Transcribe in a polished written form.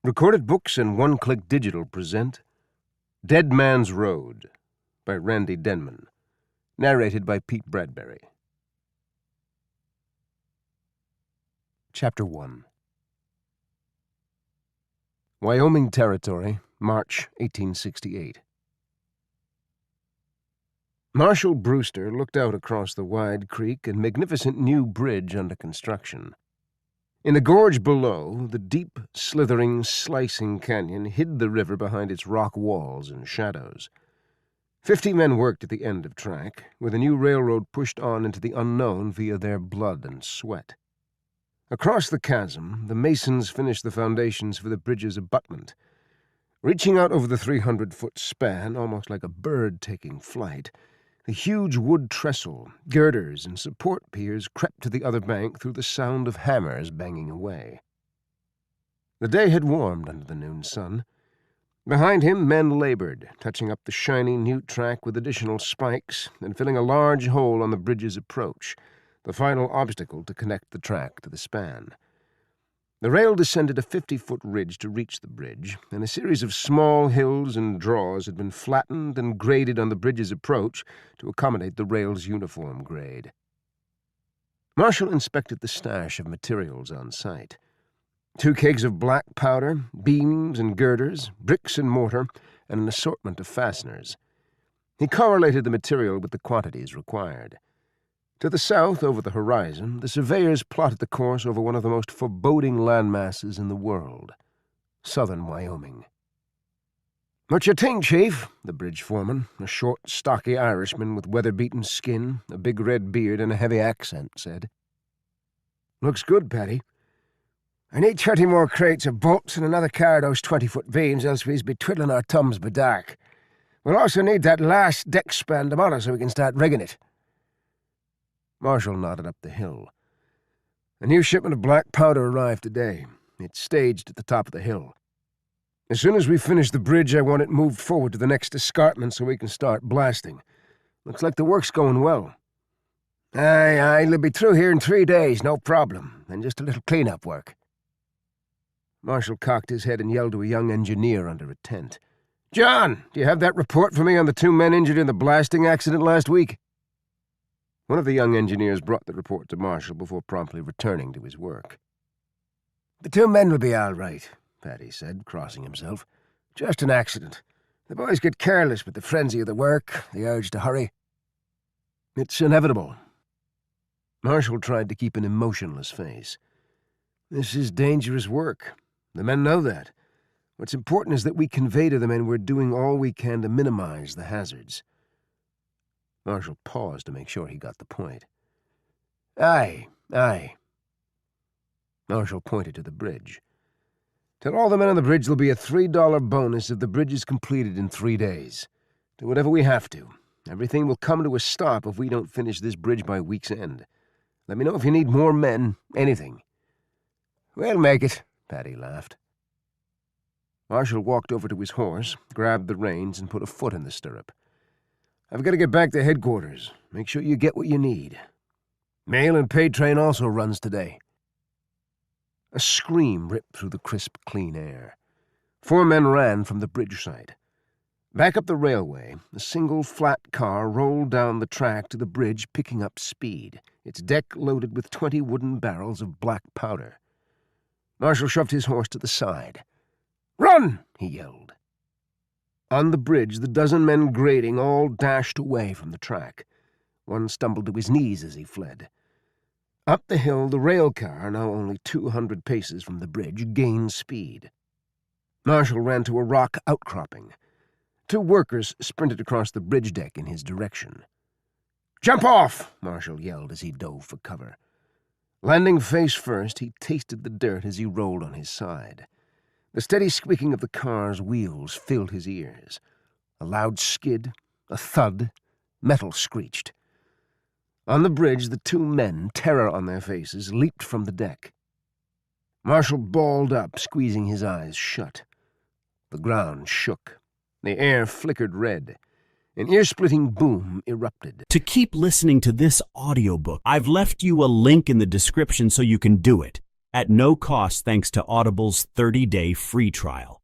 Recorded Books and One Click Digital present Dead Man's Road by Randy Denmon, narrated by Pete Bradbury. Chapter 1. Wyoming Territory, March 1868. Marshal Brewster looked out across the wide creek and magnificent new bridge under construction. In the gorge below, the deep, slithering, slicing canyon hid the river behind its rock walls and shadows. 50 men worked at the end of track, where the new railroad pushed on into the unknown via their blood and sweat. Across the chasm, the masons finished the foundations for the bridge's abutment. Reaching out over the 300-foot span, almost like a bird taking flight, the huge wood trestle, girders, and support piers crept to the other bank through the sound of hammers banging away. The day had warmed under the noon sun. Behind him, men labored, touching up the shiny new track with additional spikes and filling a large hole on the bridge's approach, the final obstacle to connect the track to the span. The rail descended a 50-foot ridge to reach the bridge, and a series of small hills and draws had been flattened and graded on the bridge's approach to accommodate the rail's uniform grade. Marshall inspected the stash of materials on site. 2 kegs of black powder, beams and girders, bricks and mortar, and an assortment of fasteners. He correlated the material with the quantities required. To the south, over the horizon, the surveyors plotted the course over one of the most foreboding landmasses in the world, southern Wyoming. "What you think, Chief?" the bridge foreman, a short, stocky Irishman with weather-beaten skin, a big red beard, and a heavy accent, said. "Looks good, Paddy. I need 30 more crates of bolts and another car of those 20-foot beams, else we'll be twiddling our thumbs by dark. We'll also need that last deck span tomorrow so we can start rigging it." Marshall nodded up the hill. "A new shipment of black powder arrived today. It's staged at the top of the hill. As soon as we finish the bridge, I want it moved forward to the next escarpment so we can start blasting. Looks like the work's going well." Aye, they'll be through here in 3 days, no problem. Then just a little clean-up work." Marshall cocked his head and yelled to a young engineer under a tent. "John, do you have that report for me on the 2 men injured in the blasting accident last week?" One of the young engineers brought the report to Marshall before promptly returning to his work. "The 2 men will be all right," Paddy said, crossing himself. "Just an accident. The boys get careless with the frenzy of the work, the urge to hurry. It's inevitable." Marshall tried to keep an emotionless face. "This is dangerous work. The men know that. What's important is that we convey to the men we're doing all we can to minimize the hazards." Marshall paused to make sure he got the point. Aye. Marshall pointed to the bridge. "Tell all the men on the bridge there'll be a $3 bonus if the bridge is completed in 3 days. Do whatever we have to. Everything will come to a stop if we don't finish this bridge by week's end. Let me know if you need more men, anything." "We'll make it," Paddy laughed. Marshall walked over to his horse, grabbed the reins, and put a foot in the stirrup. "I've got to get back to headquarters. Make sure you get what you need. Mail and paid train also runs today." A scream ripped through the crisp, clean air. 4 men ran from the bridge site. Back up the railway, a single flat car rolled down the track to the bridge, picking up speed, its deck loaded with 20 wooden barrels of black powder. Marshall shoved his horse to the side. "Run!" he yelled. On the bridge, the 12 men grading all dashed away from the track. One stumbled to his knees as he fled. Up the hill, the rail car, now only 200 paces from the bridge, gained speed. Marshall ran to a rock outcropping. 2 workers sprinted across the bridge deck in his direction. "Jump off!" Marshall yelled as he dove for cover. Landing face first, he tasted the dirt as he rolled on his side. The steady squeaking of the car's wheels filled his ears. A loud skid, a thud, metal screeched. On the bridge, the 2 men, terror on their faces, leaped from the deck. Marshall balled up, squeezing his eyes shut. The ground shook. The air flickered red. An ear-splitting boom erupted. To keep listening to this audiobook, I've left you a link in the description so you can do it. at no cost thanks to Audible's 30-day free trial.